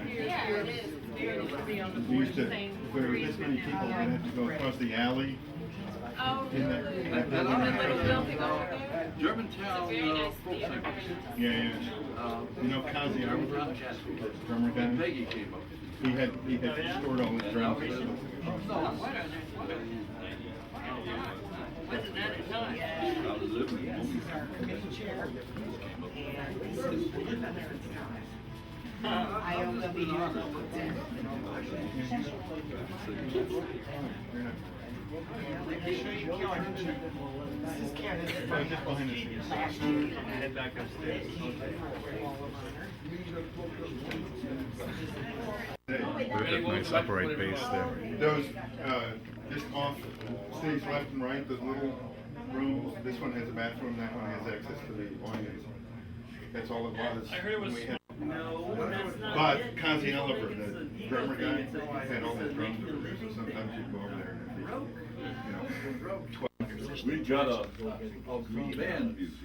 Yeah, it is. We used to, if there were this many people, we'd have to go across the alley. Oh, In really? the- The little building over there? Germantown Very nice folk theater. singers. Yeah, yeah. You know Kazi Arbor, drummer guy? Peggy came up. He had stored all his drums. I was living in Moody. Just behind the scenes. Head back upstairs. Nice upright bass there. Those, just off stage left and right, those little rooms, this one has a bathroom, that one has access to the audience. That's all it was. I heard it was. when we had- No, that's not. But Kazi Oliver, the drummer guy, had all the drums over there, so sometimes you'd go over there and it'd be, 12. We got a band music,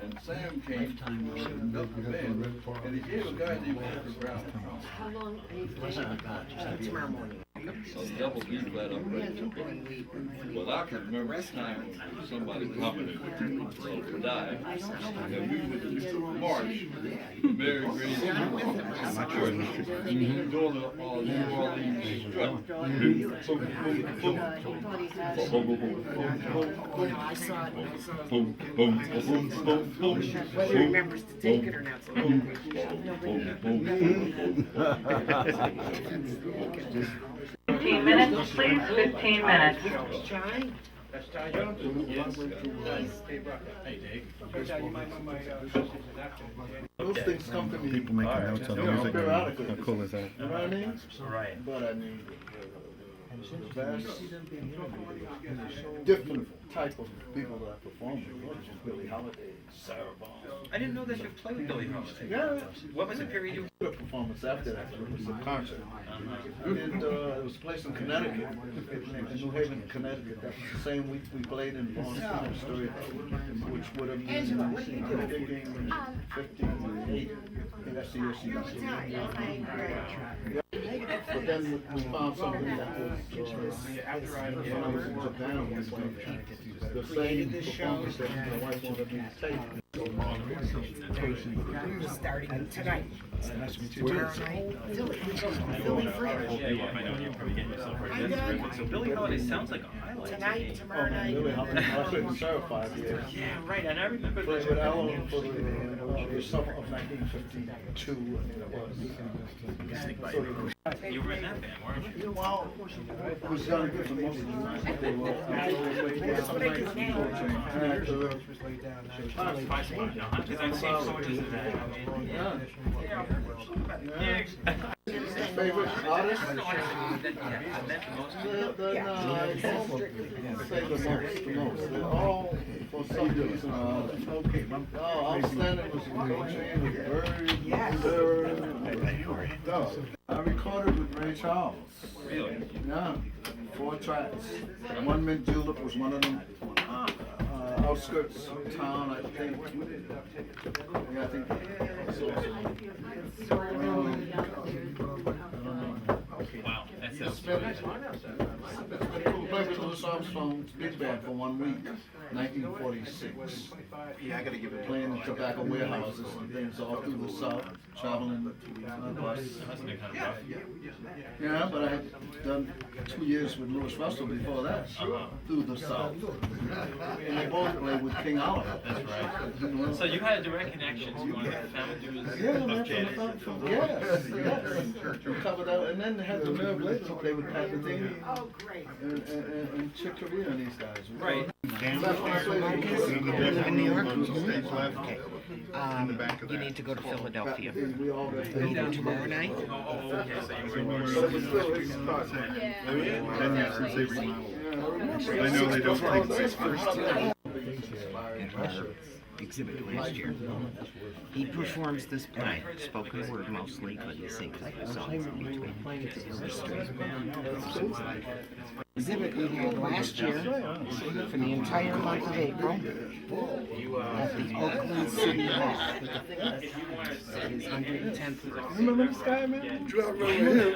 and Sam came to up the band, and he gave a guy named Walter Brown. How long are you thinking? Tomorrow morning. A double B flat upright. Well, I can remember a time when somebody commented to die, and we would march, Mary Grace, doing the New Orleans strut. Boom, boom, I saw it. boom, boom, boom, boom, boom. Whether he remembers to take it or not. Boom, boom, boom. 15 minutes, please, 15 minutes. Try. Those things come to me. People making notes on music. Periodically. How cool is that? You know what I mean? Right. But I mean, that's different type of people that perform with Billie Holiday, Sarah Vaughan. I didn't know that you played with Billie Holiday. Yeah. What was the period you? The performance after that, it was a concert. I did, it was a place in Connecticut, in New Haven, Connecticut. That was the same week we played in Boston, Story, which would have been, digging 58. I think that's the year she got But then we found something that was, when I was in Japan, was the same performance that my wife wanted me to take. Starting tonight. Tomorrow night. I know you're probably getting yourself ready. That's terrific. So Billie Holiday sounds like a highlight. Tonight, tomorrow night. Really, I played with Sarah 5 years. Yeah, right. And I remember Played with Alan for the summer of 1952, I think it was. you were in that band, weren't you? Well, it was done good for most of the night. They were Because I've seen photos of that. Favorite artist? I met the most. Say the most. They're all, for some reason, outstanding was Coltrane, with Bird, I recorded with Ray Charles. Really? Yeah, 4 tracks. One Mint Julep was one of them. Outskirts of town, I think. Yeah, I think. Wow, that sounds We played with Louis Armstrong's big band for 1 week, 1946. Yeah, I gotta give it. Playing in tobacco warehouses and things all through the South, traveling on the bus. That's been kind of rough. Yeah, but I had done 2 years with Louis Russell before that, through the South. And they both played with King Oliver. That's right. So you had a direct connection to one of the founders Yeah, man, of jazz. yes. We covered that, and then they had the nerve later to play with Pat Metheny Oh, great. and Chick Corea and these guys. Right. In New York? Stage left. In the back of You that. need to go to Philadelphia. We all got Either tomorrow night. Oh, okay. So you were But it was still his start. 10 years since they remodeled. I know they don't take His place. first time at our exhibit last year. He performs this play, spoken word mostly, but he sings the songs in between. It's a history. Exhibit we had last year for the entire month of April at the Oakland City Hall. his 110th birthday. Remember this guy, man? Drop right here. Yeah,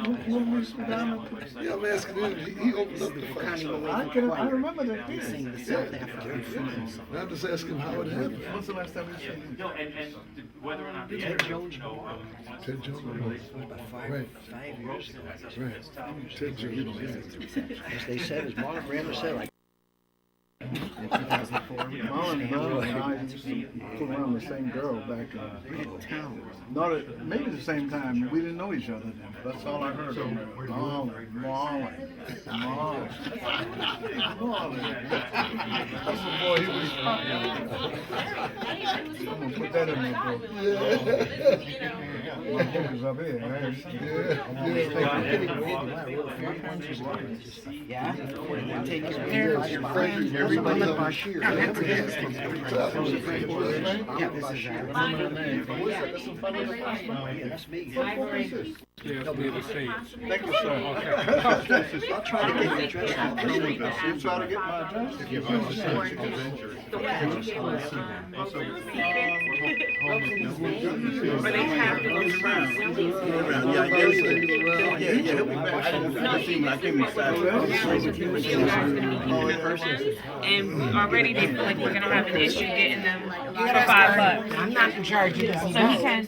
I'm asking him. He opened up the fight. I remember that. They sing the South African freedom song. I'm just asking how it happened. When's the last time we seen him? No, and whether or not the Ted Jones. Ted Jones. About five years ago. Right. Ted Jones. As they said, as Marlon Brando said, like, In 2004, Marlon Brando and I used to fool around with the same girl back in town. not maybe the same time. We didn't know each other then. That's all I heard. Marlon. That's before he was popular. I'm gonna put that in my book. My book is up here. Yeah? Take your parents, your friends, everybody on Bashir. Yeah, this is yeah, that's me. Thank you, sir. I'll try to get the address. You try to get my address? And already they feel like we're gonna have an issue getting them for $5. I'm not in charge of this. So he can.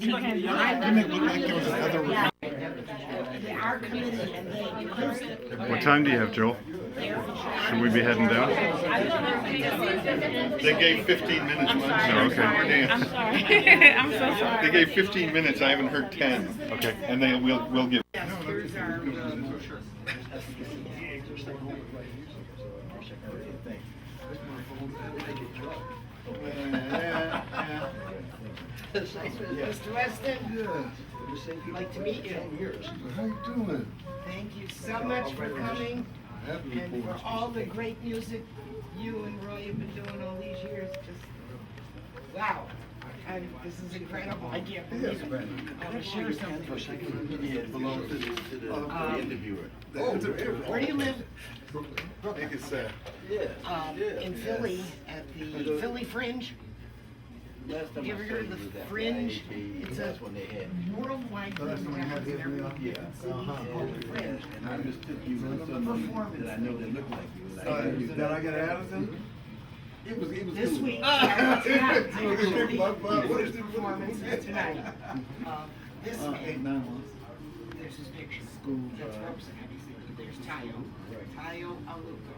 What time do you have, Joel? Should we be heading down? They gave 15 minutes. Oh, okay. I'm sorry. I'm so sorry. They gave 15 minutes. I haven't heard 10. Okay. And we'll give. Mr. Weston, I'd like to meet you. How you doing? Thank you so much for coming and for all the great music you and Roy have been doing all these years. Just, wow. This is incredible. I can't believe it. I want to share something. Yeah, it belongs to the interviewer. Where do you live? Make it sad. In Philly, at the Philly Fringe. Last time You I ever saw heard of you the was at Fringe? It's It's a when they had. worldwide group that happens in every city called the Fringe. And I mistook you for someone that I know that looked like you. Did I get Addison? It was This good. week, tonight, what is the performance tonight? This man, there's his picture. That's Robeson. There's Tayo. Tayo Aluko.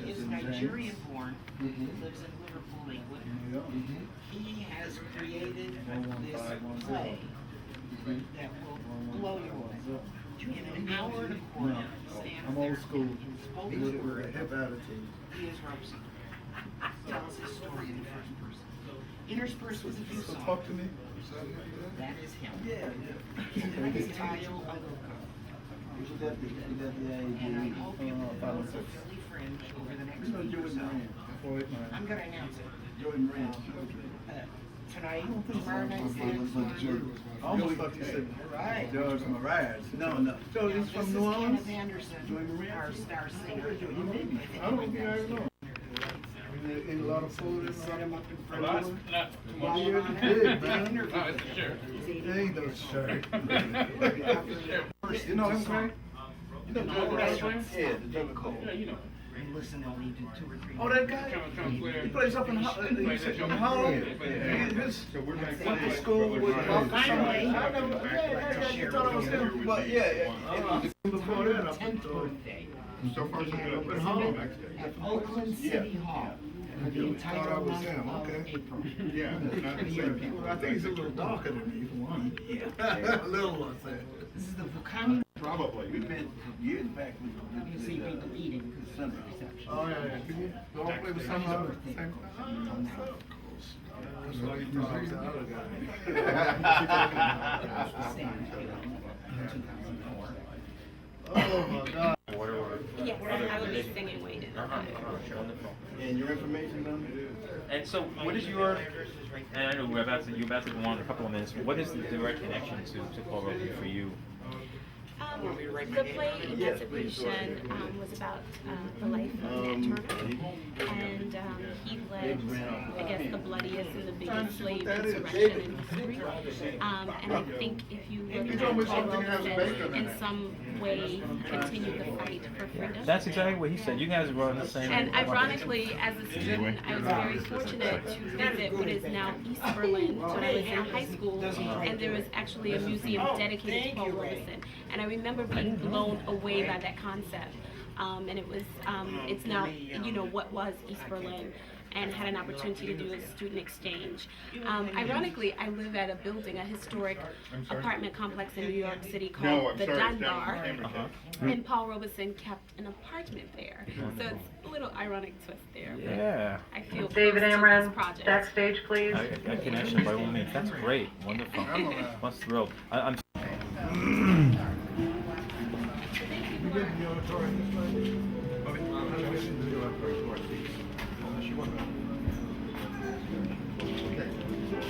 He is Nigerian born, lives in Liverpool, England. He has created this play that will blow your way. In an hour and a quarter, stand I'm there old school. and spoken With a word. hip attitude. He is Robeson. Tells his story in the first person. Interspersed with a few So songs. talk to me. That is him. That is Tayo Aluko. And I hope you will go to Philly Fringe over the next week or so. I'm gonna announce it. Tonight, tomorrow night, I almost thought you said Right. George Mraz. No. So he's This from is New Orleans? Kenneth Anderson, our star singer. I don't think I know. Eat a lot of food and Set him up in front lot. of you. Yeah, you did, man. There ain't no shirt. You know him, Craig? You know Joe Mraz? Yeah, the Joker Cole. And listen, I'll need 2 or 3. Oh, that guy? He plays up in Harlem. His went to school with Finally. you thought I was him, but yeah. Before that, I 10th birthday. So far, so good. up in Harlem. At Oakland City Hall. For the entire Thought I was month him, of okay. April. Yeah. Not the same. Well, I think he's a little darker than me, for one. A little, I said. This is the Vukami. Probably. We've been years back with You see people eating because Sunday reception. Oh, yeah. Can you go and play with some of the same? That's why you thought I was the other guy. Oh, my God. Yes, I will be singing Wayne. And your information on And so, what is your? And I know you're about to go on in a couple of minutes. What is the direct connection to Paul Robeson for you? The play Emancipation was about the life of Nat Turner, and he led, I guess, the bloodiest and the biggest slave insurrection in history. And I think if you look at Paul Robeson, in some way continued the fight for freedom. That's exactly what he said. You guys were on the same. And ironically, as a student, I was very fortunate to visit what is now East Berlin when I was in high school, and there was actually a museum dedicated to Paul Robeson. And I remember being blown away by that concept. And it was, it's now, what was East Berlin, and had an opportunity to do a student exchange. Ironically, I live at a building, a historic apartment complex in New York City called the Dunbar, and Paul Robeson kept an apartment there. So it's a little ironic twist there. Yeah. I feel David close to Amram, this project. backstage, please. I can actually, by all means. That's great. Wonderful. I'm thrilled. I'm.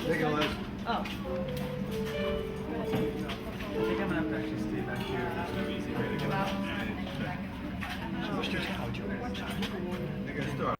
Take it, Les. Oh. I think I'm gonna have to actually stay back here. There's no easy way to get out. They got started.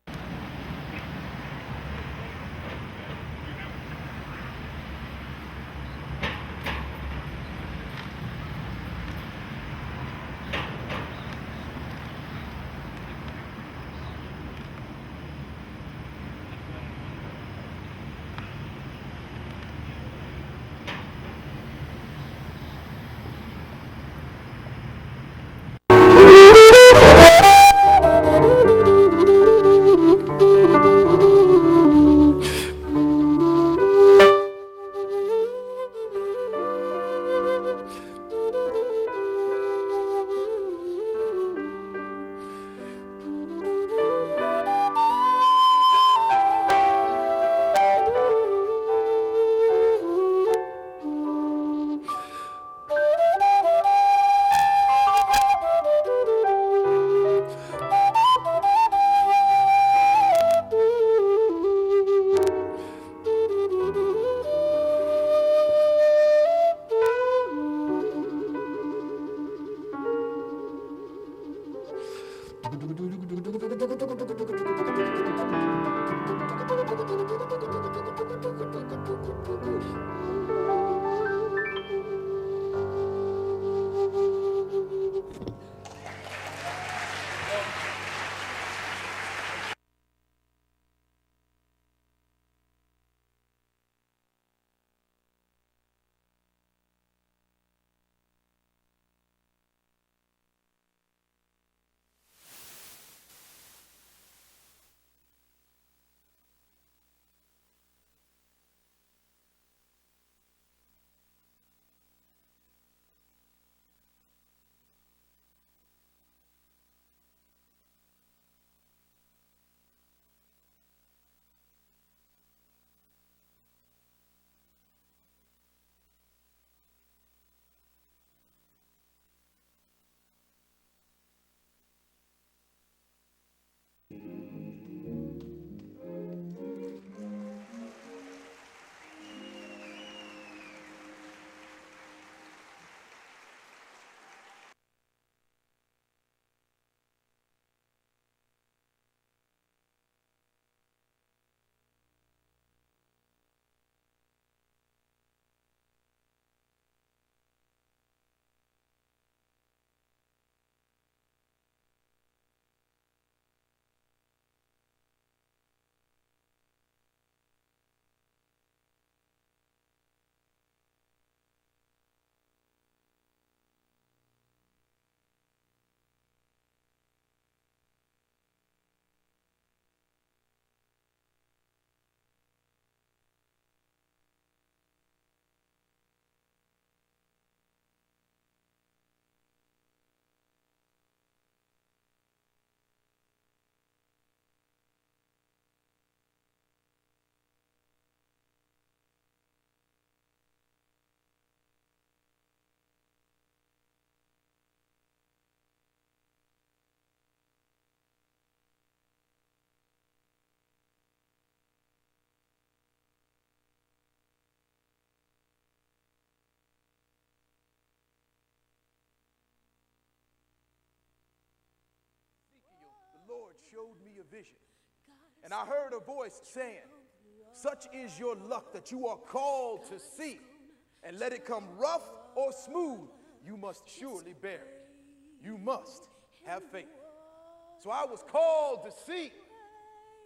showed me a vision. And I heard a voice saying, such is your luck that you are called to see. And let it come rough or smooth, you must surely bear it. You must have faith. So I was called to see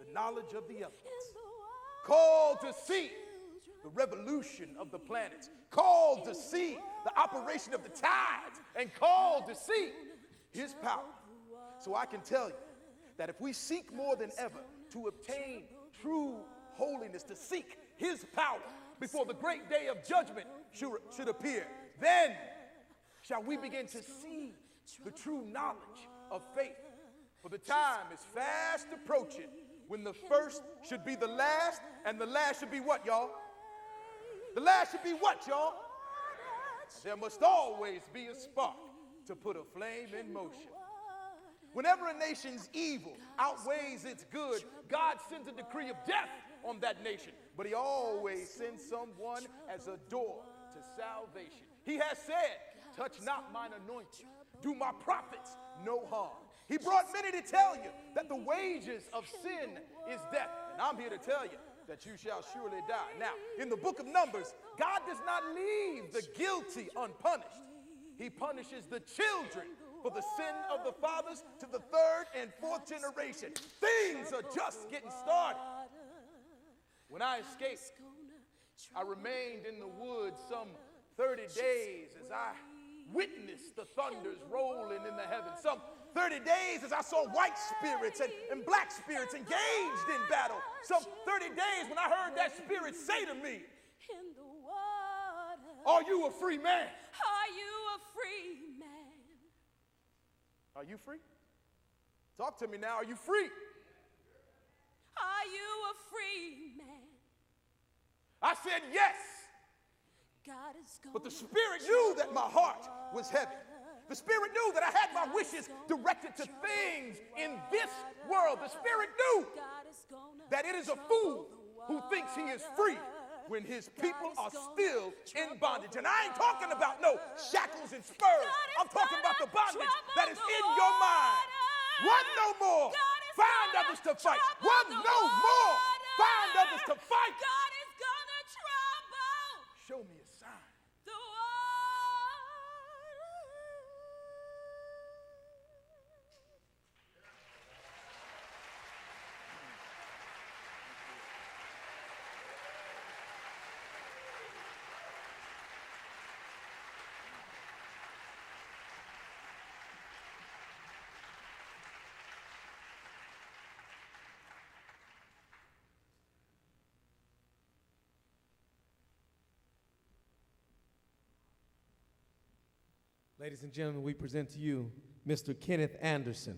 the knowledge of the elements, called to see the revolution of the planets, called to see the operation of the tides, and called to see his power. So I can tell you that if we seek more than ever to obtain true holiness, to seek his power before the great day of judgment should appear, then shall we begin to see the true knowledge of faith. For the time is fast approaching when the first should be the last, and the last should be what, y'all? The last should be what, y'all? There must always be a spark to put a flame in motion. Whenever a nation's evil outweighs its good, God sends a decree of death on that nation. But he always sends someone as a door to salvation. He has said, touch not mine anointed, do my prophets no harm. He brought many to tell you that the wages of sin is death. And I'm here to tell you that you shall surely die. Now, in the book of Numbers, God does not leave the guilty unpunished. He punishes the children for the sin of the fathers to the third and fourth generation. Things are just getting started. When I escaped, I remained in the woods some 30 days as I witnessed the thunders rolling in the heavens. Some 30 days as I saw white spirits and black spirits engaged in battle. Some 30 days when I heard that spirit say to me, are you a free man? Are you a free man? Are you free? Talk to me now. Are you free? Are you a free man? I said yes. But the Spirit knew that my heart was heavy. The Spirit knew that I had my wishes directed to things in this world. The Spirit knew that it is a fool who thinks he is free when his people are still in bondage. And I ain't talking about no shackles and spurs. I'm talking about the bondage that is in your mind. One no more. Find others to fight. One no more. Find others to fight. God is gonna trouble. Show me a sign. The water. Ladies and gentlemen, we present to you Mr. Kenneth Anderson.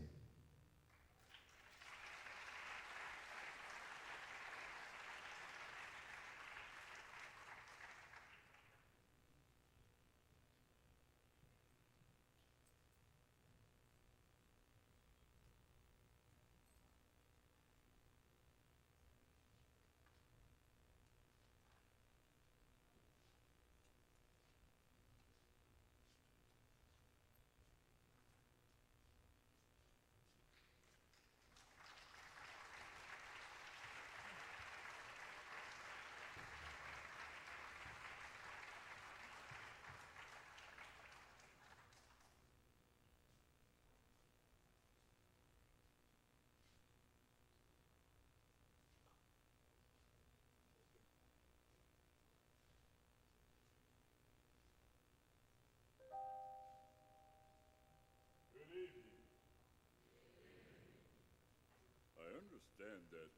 I understand that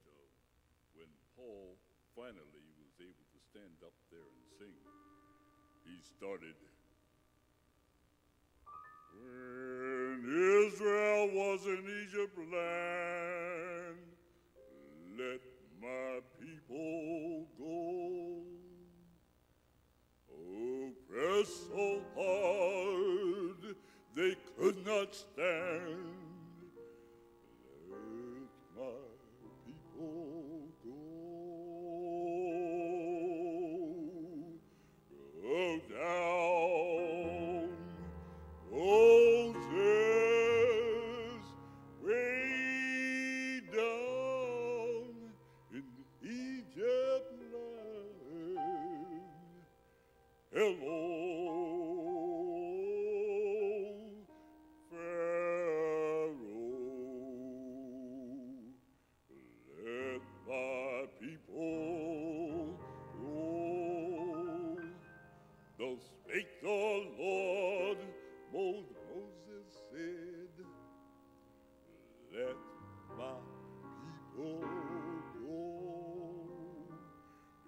when Paul finally was able to stand up there and sing, he started, when Israel was in Egypt land, let my people go. Oh, press so hard they could not stand. My people go down, Moses, way Pharaoh, let my people go. Thus spake the Lord, Moses said, let my people go.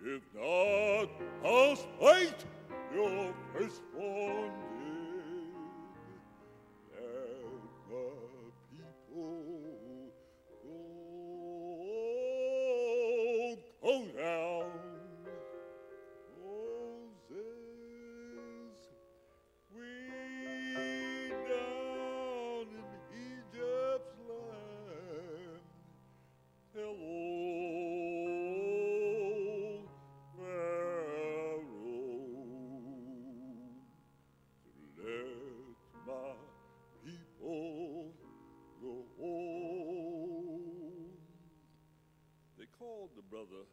If not, I'll smite your firstborn dead. Let my people go down. Moses, way down in Egypt's land. Hello, Pharaoh, let my people go home. They called the brother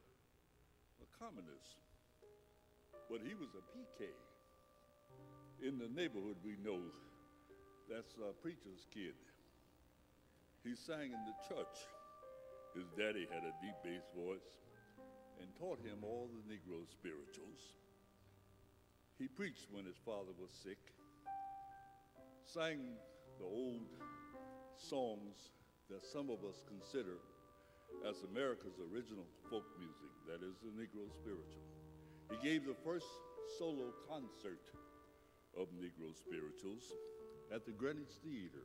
a communist, but he was a PK. In the neighborhood we know, that's a preacher's kid. He sang in the church. His daddy had a deep bass voice and taught him all the Negro spirituals. He preached when his father was sick, sang the old songs that some of us consider as America's original folk music, that is the Negro spiritual. He gave the first solo concert of Negro spirituals at the Greenwich Theater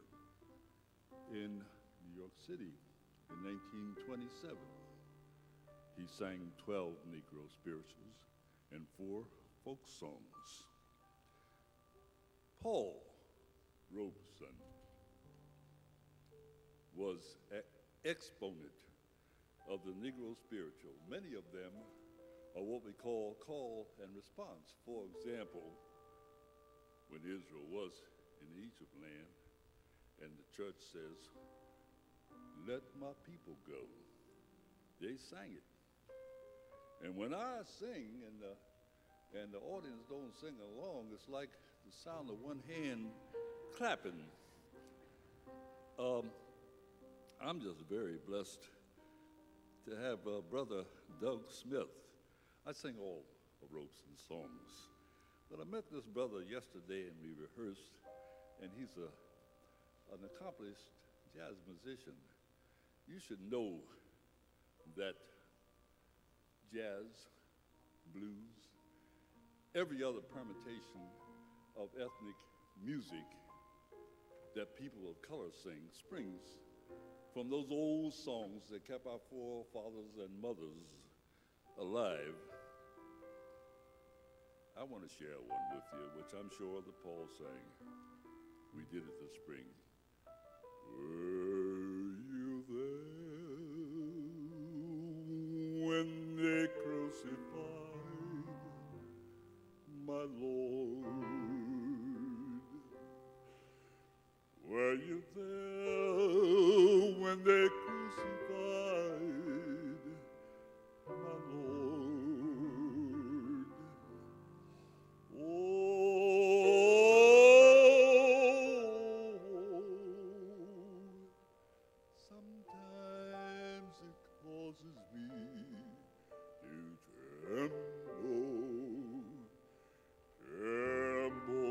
in New York City in 1927. He sang 12 Negro spirituals and 4 folk songs. Paul Robeson was an exponent of the Negro spiritual. Many of them are what we call and response. For example, when Israel was in Egypt land and the church says, let my people go, they sang it. And when I sing and the audience don't sing along, it's like the sound of one hand clapping. I'm just very blessed to have Brother Doug Smith. I sing all of Robeson's songs, but I met this brother yesterday and we rehearsed, and he's an accomplished jazz musician. You should know that jazz, blues, every other permutation of ethnic music that people of color sing springs from those old songs that kept our forefathers and mothers alive. I want to share one with you, which I'm sure that Paul sang. We did it this spring. Were you there when they crucified my Lord? Were you there when they crucified my Lord? Oh, sometimes it causes me to tremble, tremble,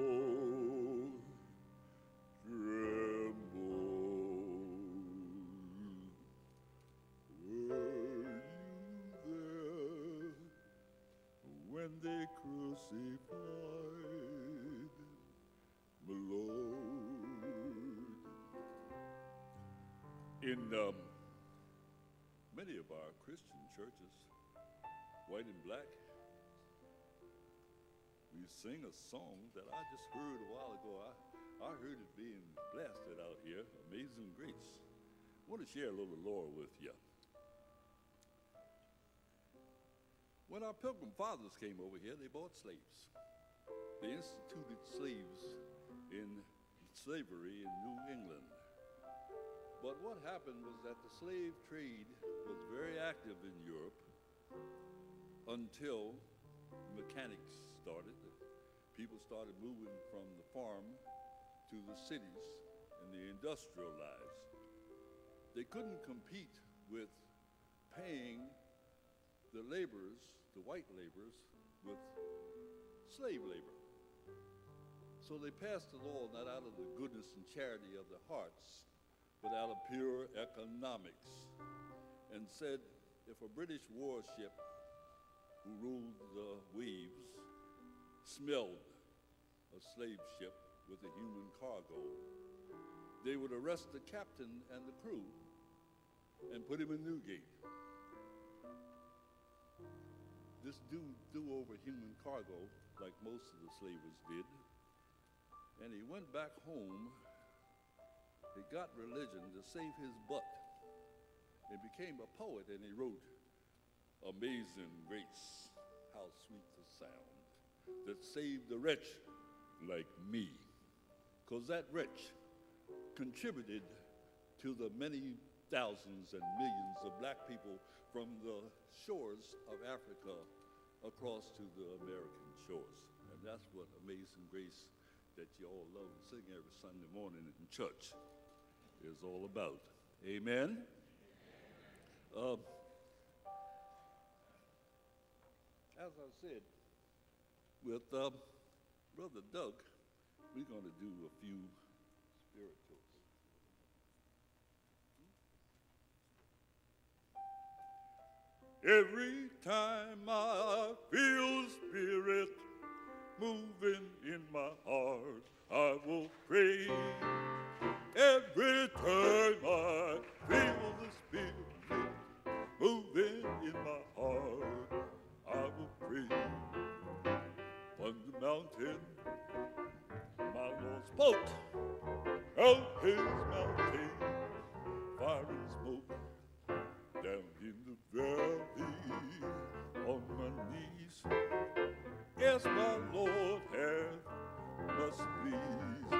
tremble. Were you there when they crucified my Lord? In many of our Christian churches, white and black, we sing a song that I just heard a while ago. I heard it being blasted out here, Amazing Grace. I want to share a little lore with you. When our Pilgrim Fathers came over here, they bought slaves. They instituted slaves in slavery in New England. But what happened was that the slave trade was very active in Europe until mechanics started people started moving from the farm to the cities and the industrial lives. They couldn't compete with paying the laborers, the white laborers, with slave labor. So they passed a law not out of the goodness and charity of their hearts, but out of pure economics, and said if a British warship who ruled the waves smelled a slave ship with a human cargo, they would arrest the captain and the crew and put him in Newgate. This dude threw over human cargo like most of the slavers did, and he went back home. He got religion to save his butt and became a poet, and he wrote, "Amazing grace, how sweet the sound that saved a wretch like me." Because that wretch contributed to the many thousands and millions of black people from the shores of Africa across to the American shores. And that's what Amazing Grace that you all love and sing every Sunday morning in church is all about. Amen? As I said, with Brother Doug, we're going to do a few spirituals. Every time I feel Spirit moving in my heart, I will pray. Every time I feel the Spirit moving in my heart, I will pray. On the mountain, my Lord spoke out his mountain, fire and smoke. Down in the valley, on my knees, yes, my Lord hath must please.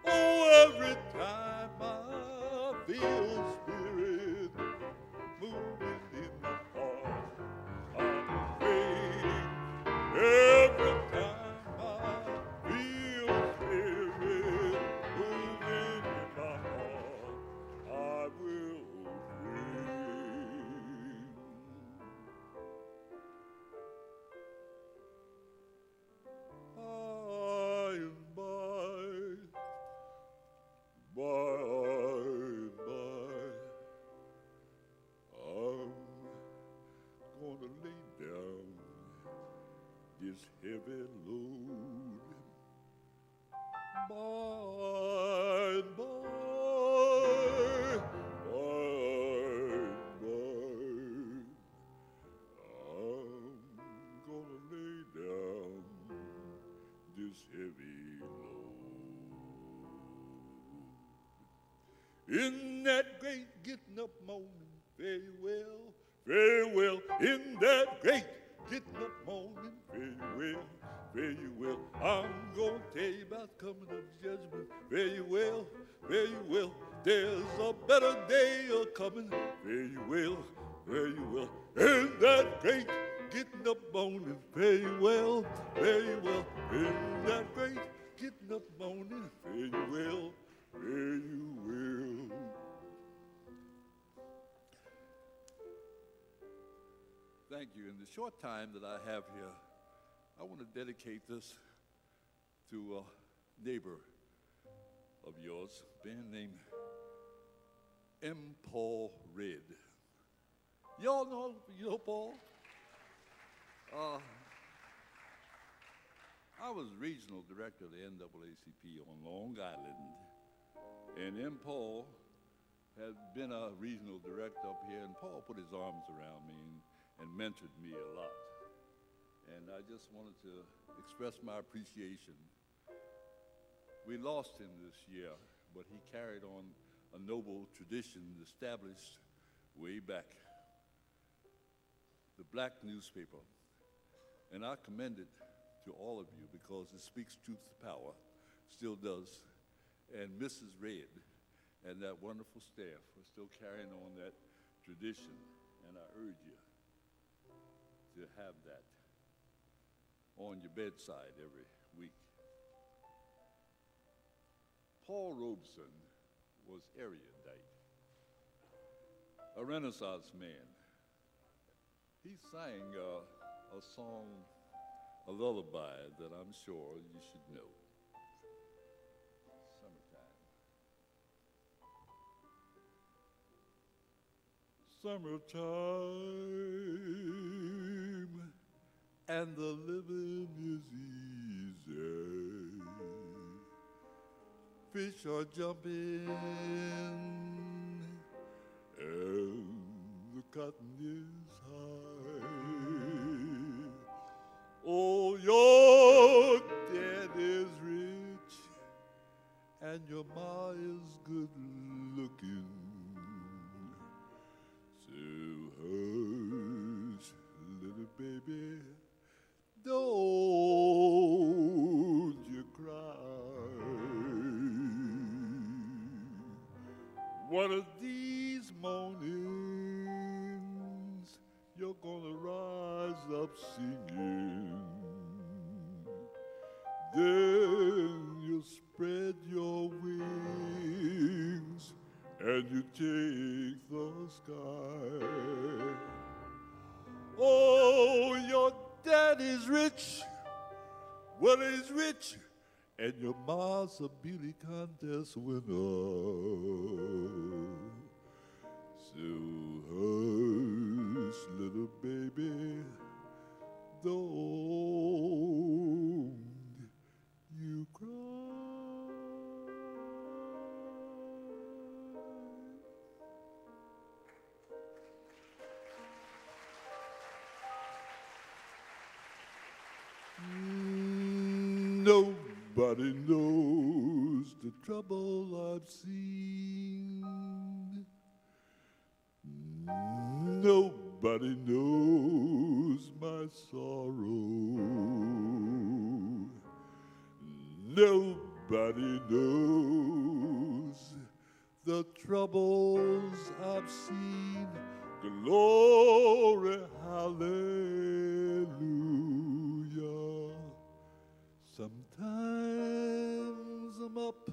Oh, every time I feel Spirit moving in my heart, I pray. Every time I feel Spirit moving in my heart, I will pray. By and by, I'm gonna lay down this heavy load. By and by, I'm gonna lay down this heavy load. In that great getting up morning, very well, in that great getting up morning, very well, I'm gonna tell you about coming of judgment, very well, there's a better day a-coming, very well, in that great getting up morning, very well, in that great getting up morning, very well. Thank you. In the short time that I have here, I want to dedicate this to a neighbor of yours, a band named M. Paul Red. Y'all know Paul? I was regional director of the NAACP on Long Island, and M. Paul had been a regional director up here, and Paul put his arms around me and mentored me a lot. And I just wanted to express my appreciation. We lost him this year, but he carried on a noble tradition established way back. The black newspaper. And I commend it to all of you because it speaks truth to power, still does. And Mrs. Red and that wonderful staff are still carrying on that tradition. And I urge you to have that on your bedside every week. Paul Robeson was erudite, a Renaissance man. He sang a song, a lullaby that I'm sure you should know. Summertime, and the living is easy. Fish are jumping, and the cotton is high. Oh, your dad is rich, and your ma is good looking. So hush, little baby, don't you cry. One of these mornings, you're gonna rise up singing. Then you spread your wings and you take the sky. Oh, your daddy's rich, well, he's rich, and your ma's a beauty contest winner. So hush, little baby, don't you cry. Nobody knows the trouble I've seen. Nobody knows my sorrow. Nobody knows the troubles I've seen. Glory, hallelujah. Sometimes I'm up,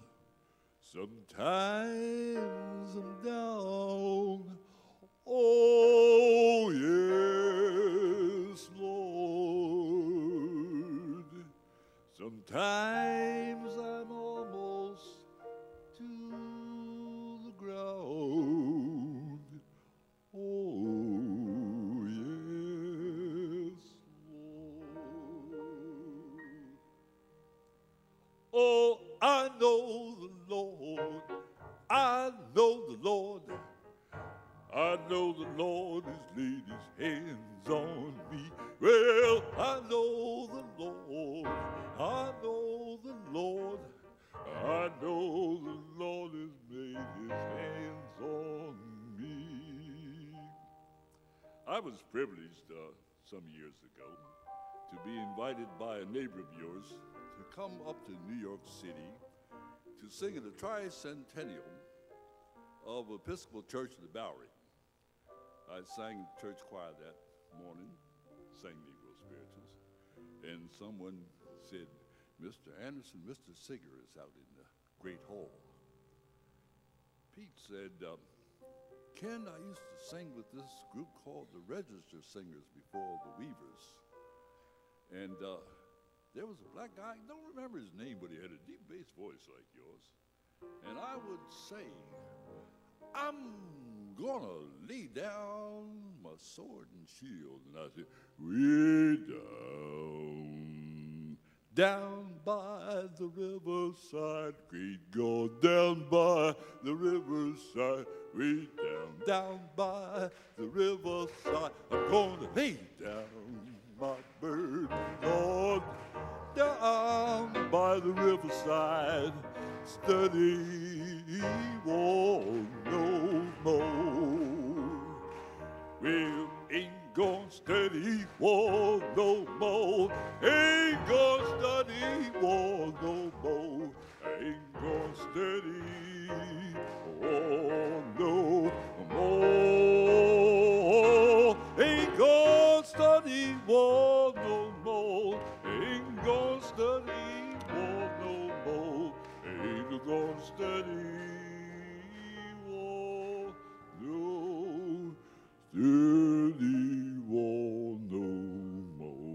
sometimes I'm down. Oh, yes, Lord. Sometimes I'm almost to the ground. Oh, yes, Lord. Oh, I know the Lord. I know the Lord. I know the Lord has laid his hands on me. Well, I know the Lord. I know the Lord. I know the Lord has made his hands on me. I was privileged some years ago to be invited by a neighbor of yours to come up to New York City to sing at the tricentennial of Episcopal Church of the Bowery. I sang in church choir that morning, sang Negro spirituals, and someone said, Mr. Anderson, Mr. Singer is out in the Great Hall. Pete said, Ken, I used to sing with this group called the Register Singers before the Weavers. And there was a black guy, I don't remember his name, but he had a deep bass voice like yours. And I would say, I'm gonna lay down my sword and shield. And I said, way down, down by the riverside, great God, down by the riverside, way down, down by the riverside. I'm gonna lay down my burden, Lord, down by the riverside, study won't no more. Well, ain't gonna study war no more. Ain't gonna study war no more. Ain't gonna study war no more. Ain't gonna study war no more. Ain't gonna study war no more. Ain't We're gonna steady war, no, steady war no more.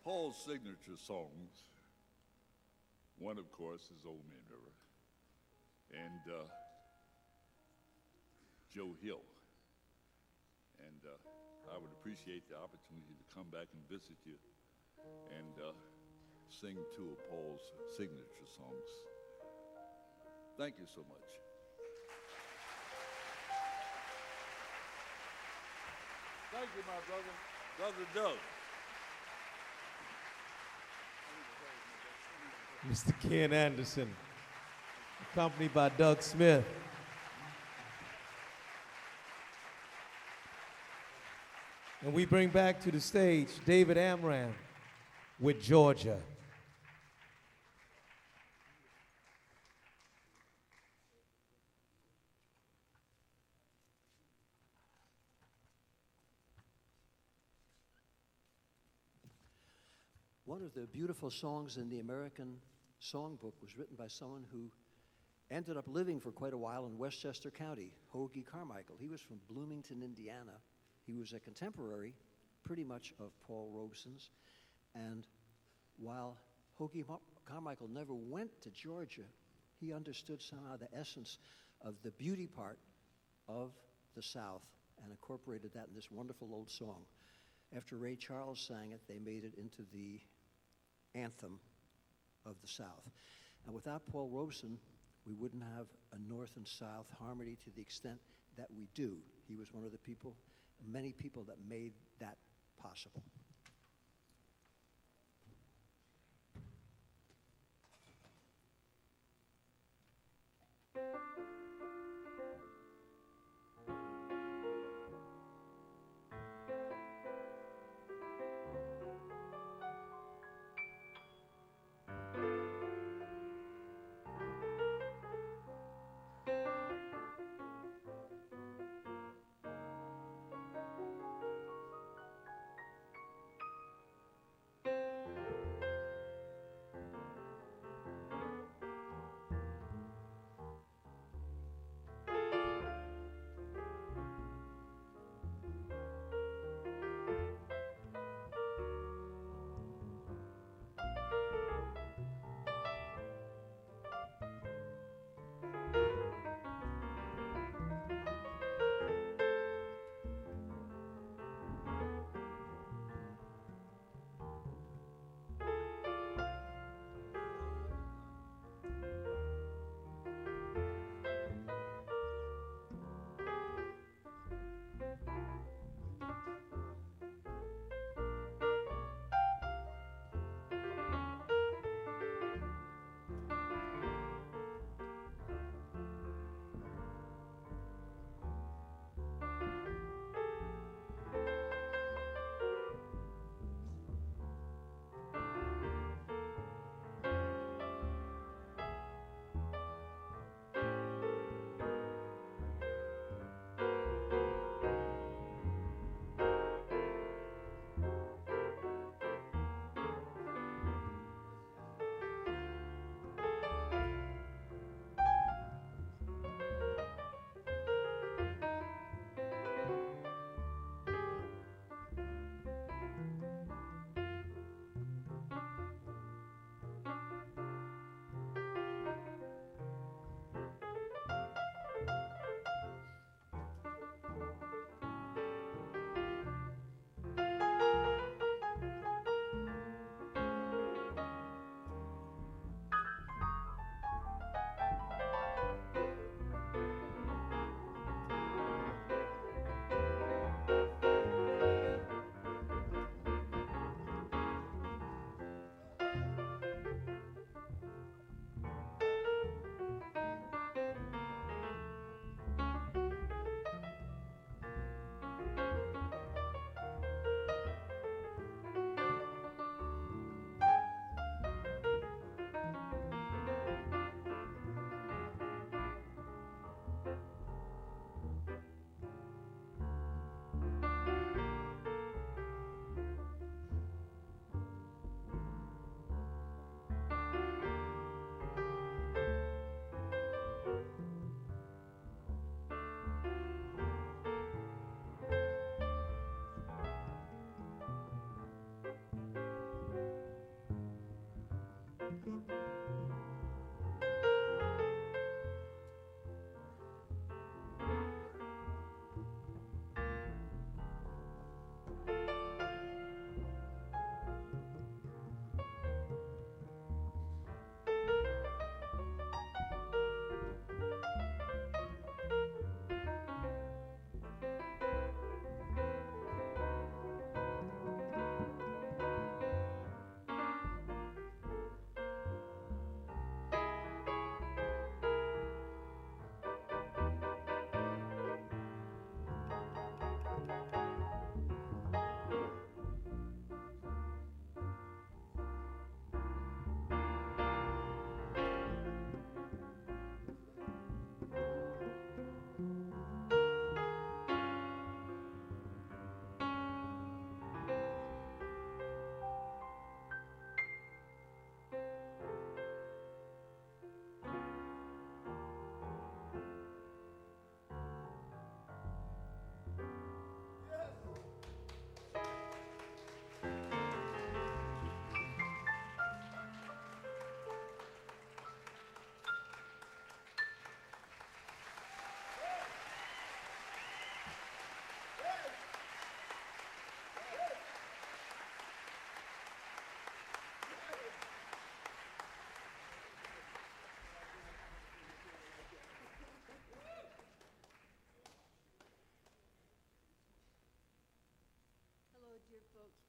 Paul's signature songs, one of course is Old Man River, and Joe Hill. And I would appreciate the opportunity to come back and visit you and sing two of Paul's signature songs. Thank you so much. Thank you, my brother, Brother Doug. Mr. Ken Anderson, accompanied by Doug Smith. And we bring back to the stage David Amram with Georgia. One of the beautiful songs in the American Songbook was written by someone who ended up living for quite a while in Westchester County, Hoagie Carmichael. He was from Bloomington, Indiana. He was a contemporary, pretty much, of Paul Robeson's. And while Hoagie Carmichael never went to Georgia, he understood somehow the essence of the beauty part of the South and incorporated that in this wonderful old song. After Ray Charles sang it, they made it into the anthem of the South. And without Paul Robeson, we wouldn't have a North and South harmony to the extent that we do. He was one of the people, many people that made that possible.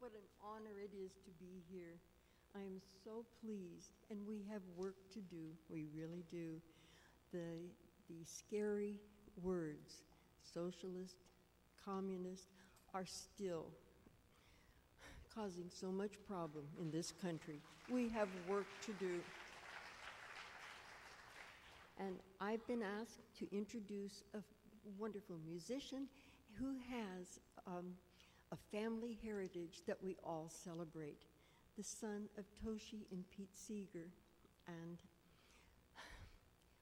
What an honor it is to be here. I am so pleased, and we have work to do. We really do. The scary words, socialist, communist, are still causing so much problem in this country. We have work to do. And I've been asked to introduce a wonderful musician who has a family heritage that we all celebrate, the son of Toshi and Pete Seeger. And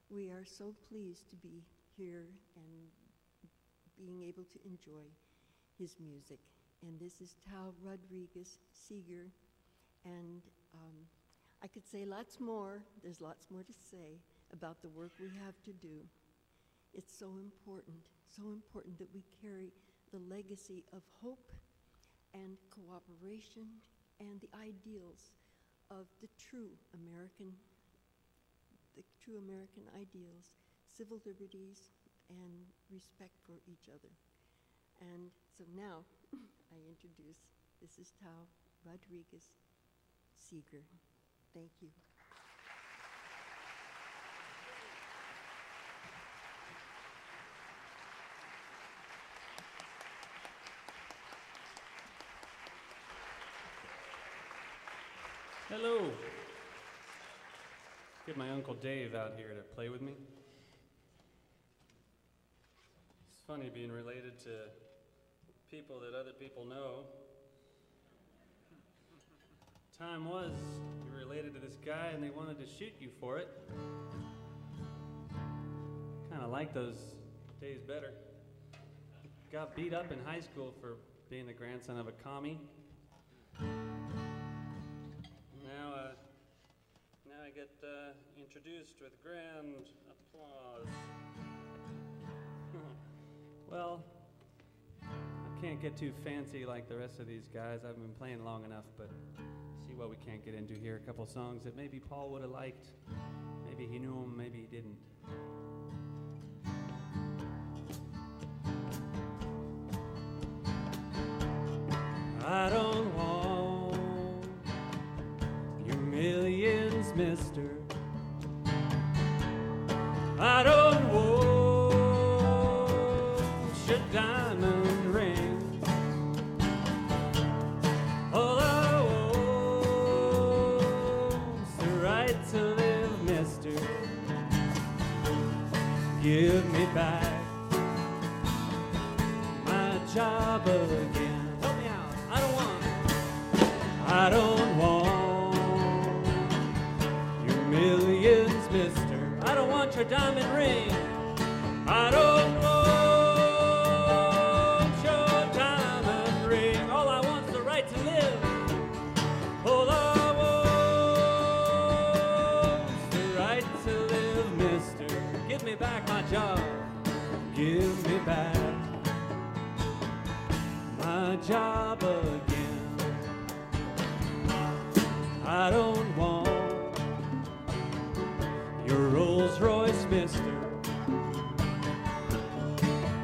we are so pleased to be here and being able to enjoy his music. And this is Tal Rodriguez Seeger. And I could say lots more. There's lots more to say about the work we have to do. It's so important that we carry the legacy of hope and cooperation and the ideals of the true American ideals, civil liberties, and respect for each other. And so now I introduce, this is Tal Rodriguez Seeger. Thank you. Hello. Get my Uncle Dave out here to play with me. It's funny being related to people that other people know. Time was you were related to this guy and they wanted to shoot you for it. Kind of like those days better. Got beat up in high school for being the grandson of a commie. Now I get introduced with grand applause. Well, I can't get too fancy like the rest of these guys. I've been playing long enough, but see what we can't get into here. A couple songs that maybe Paul would have liked. Maybe he knew them, maybe he didn't. I don't want your millions, mister. I don't want your diamond ring. All I want's the right to live, mister. Give me back my job again. I don't want your millions, mister. I don't want your diamond ring. I don't want your diamond ring. All I want's the right to live. All I want's the right to live, mister. Give me back my job. Give me back my job again. I don't want your Rolls Royce, mister.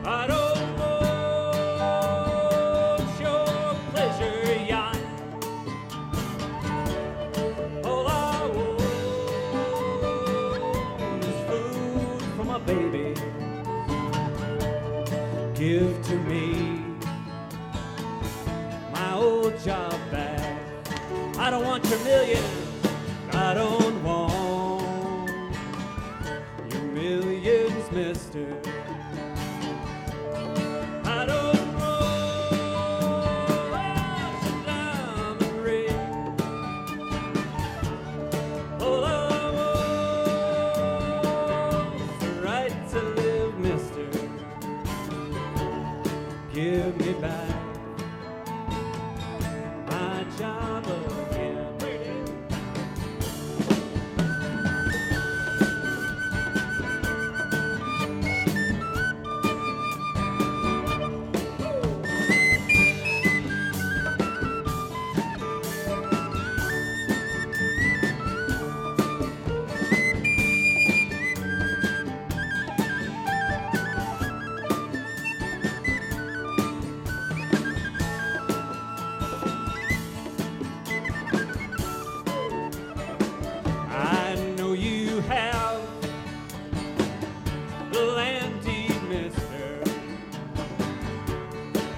I don't want your pleasure yacht. All I want is food for my baby. Give to me my old job back. I don't want your millions. I don't want your millions, mister. I don't want your diamond ring. All I want's the right to live, mister. Give me back my job again.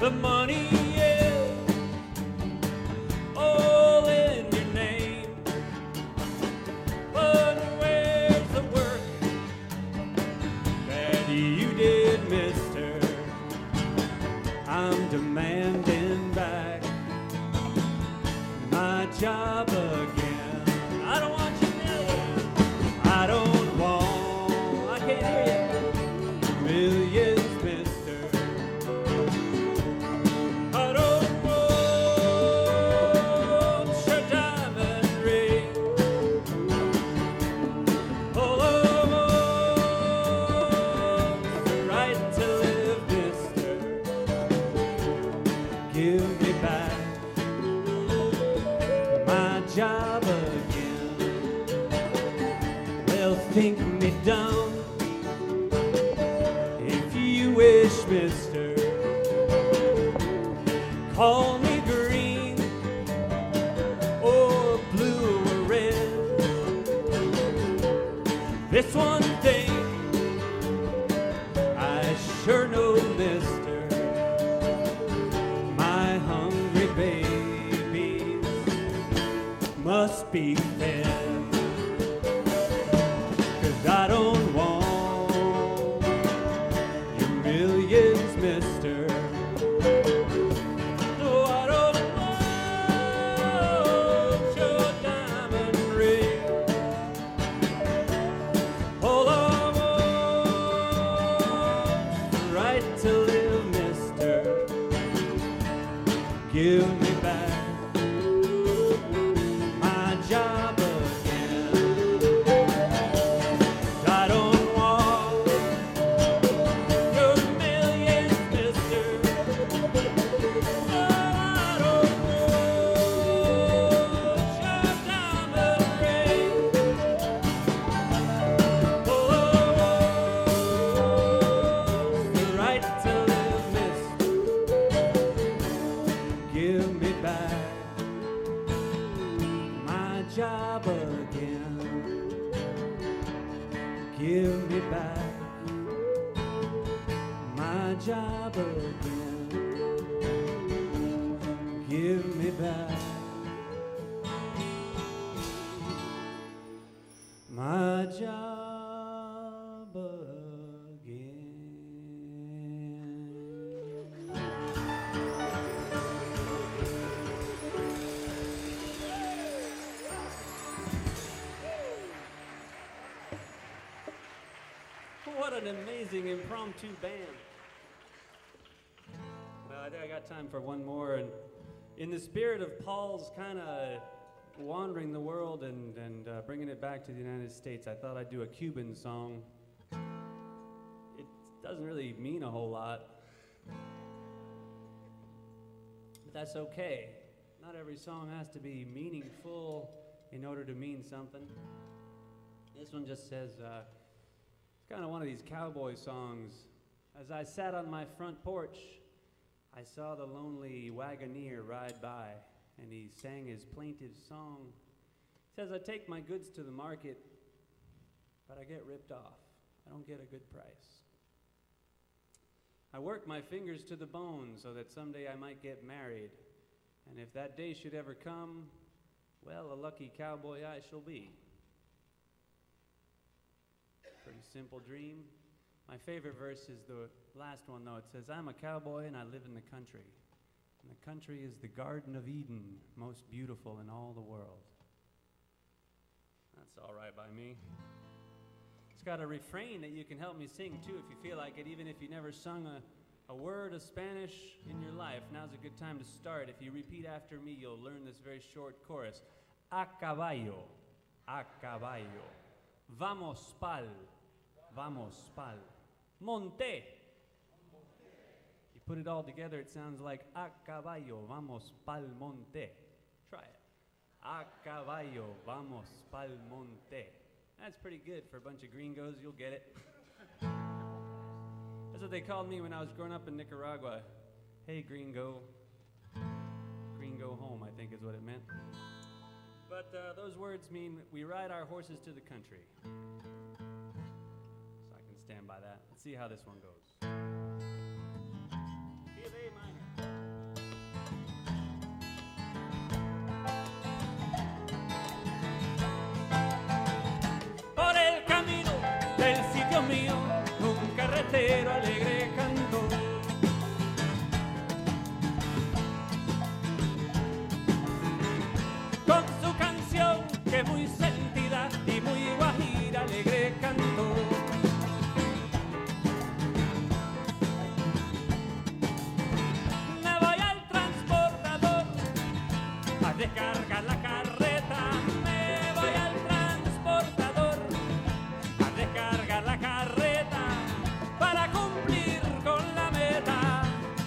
the money is all in your name. But where's the work that you did, mister? I'm demanding back my job again. I don't want you millions. I don't want, I can't hear you. Millions, mister. I don't want your diamond ring. All I want the right to live, mister. Give me back my job again. Well, think me dumb if you wish, mister. Call me green or blue or red. This one thing I sure know, mister, my hungry babies must be fed. 'Cause I don't want your millions, mister. No, I don't want your diamond ring. All I want the right to live, mister. Give me back my job again. I don't want your millions, mister. No, I don't want your diamond ring. All I want the right to live, mister. Give me back my job again. Give me back my job again. Give me back my job again. What an amazing impromptu band. I think I got time for one more. And in the spirit of Paul's kind of wandering the world and bringing it back to the United States, I thought I'd do a Cuban song. It doesn't really mean a whole lot, but that's okay. Not every song has to be meaningful in order to mean something. This one just says, it's kind of one of these cowboy songs. As I sat on my front porch, I saw the lonely wagoneer ride by, and he sang his plaintive song. He says, I take my goods to the market, but I get ripped off. I don't get a good price. I work my fingers to the bone so that someday I might get married. And if that day should ever come, well, a lucky cowboy I shall be. Pretty simple dream. My favorite verse is the last one, though. It says, I'm a cowboy and I live in the country. And the country is the Garden of Eden, most beautiful in all the world. That's all right by me. It's got a refrain that you can help me sing, too, if you feel like it, even if you never sung a word of Spanish in your life. Now's a good time to start. If you repeat after me, you'll learn this very short chorus. A caballo, vamos pal, monte. You put it all together, it sounds like a caballo, vamos pal monte. Try it. A caballo, vamos pal monte. That's pretty good for a bunch of gringos. You'll get it. That's what they called me when I was growing up in Nicaragua. Hey, gringo. Gringo home, I think is what it meant. But those words mean we ride our horses to the country. So I can stand by that. Let's see how this one goes. Key of A minor. carretero alegre cantó. Con su canción que muy sentida y muy guajira alegre cantó. Me voy al transportador a descargar la carreta. Me voy al transportador a descargar la carreta para cumplir con la meta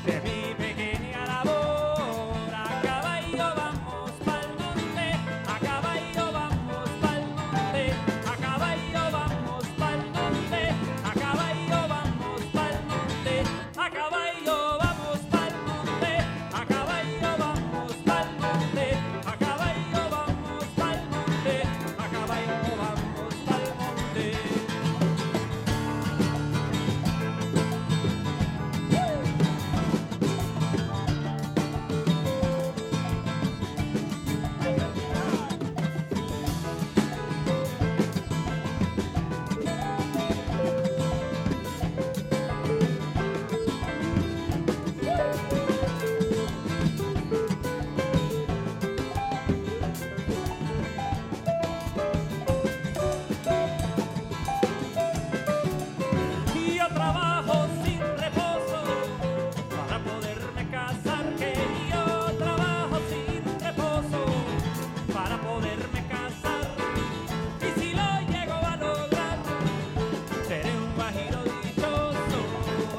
de mi pequeña labor. A caballo vamos pa'l monte, a caballo vamos pa'l monte, a caballo vamos pa'l monte, a caballo vamos pa'l monte, a caballo vamos pa'l monte, a caballo vamos pa'l monte, a caballo vamos pa'l monte, a caballo vamos pa'l monte. Y yo trabajo sin reposo para poderme casar, que yo trabajo sin reposo para poderme casar. Y si lo llego a lograr, seré un guajiro dichoso.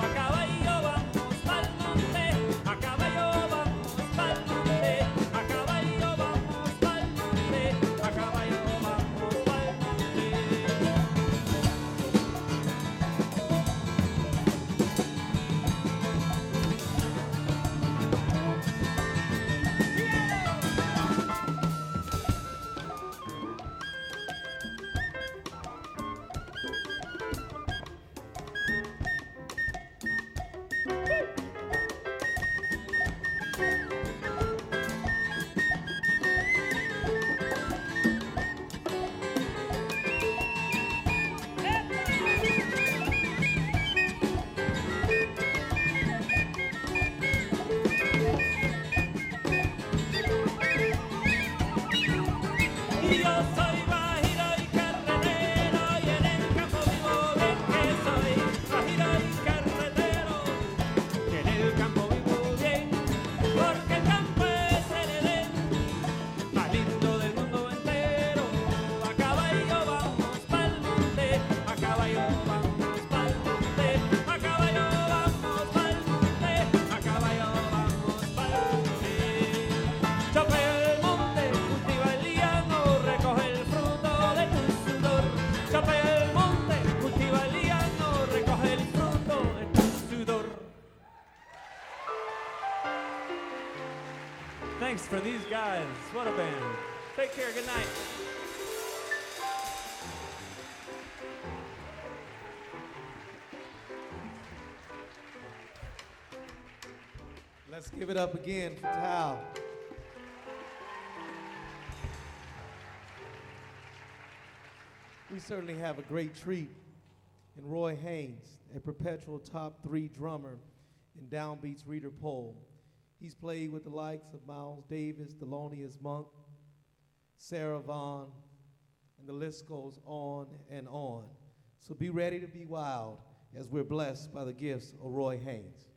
A caballo vamos pa'l monte, a caballo vamos pa'l monte, a caballo vamos pa'l monte, a caballo vamos pa'l monte. Y yo soy guajiro y carretero, y en el campo vivo bien que soy. Guajiro y carretero, y en el campo vivo bien, porque el campo es el Edén más lindo del mundo entero. A caballo vamos pa'l monte, a caballo vamos pa'l monte, a caballo vamos pa'l monte, a caballo vamos pa'l monte. Chope el monte, cultiva el llano, recoge el fruto de tu sudor. Chope el monte, cultiva el llano, recoge el fruto de tu sudor. Thanks for these guys. What a band. Take care. Good night. Let's give it up again for Tal. We certainly have a great treat in Roy Haynes, a perpetual top 3 drummer in Downbeat's Reader Poll. He's played with the likes of Miles Davis, Thelonious Monk, Sarah Vaughan, and the list goes on and on. So be ready to be wild as we're blessed by the gifts of Roy Haynes.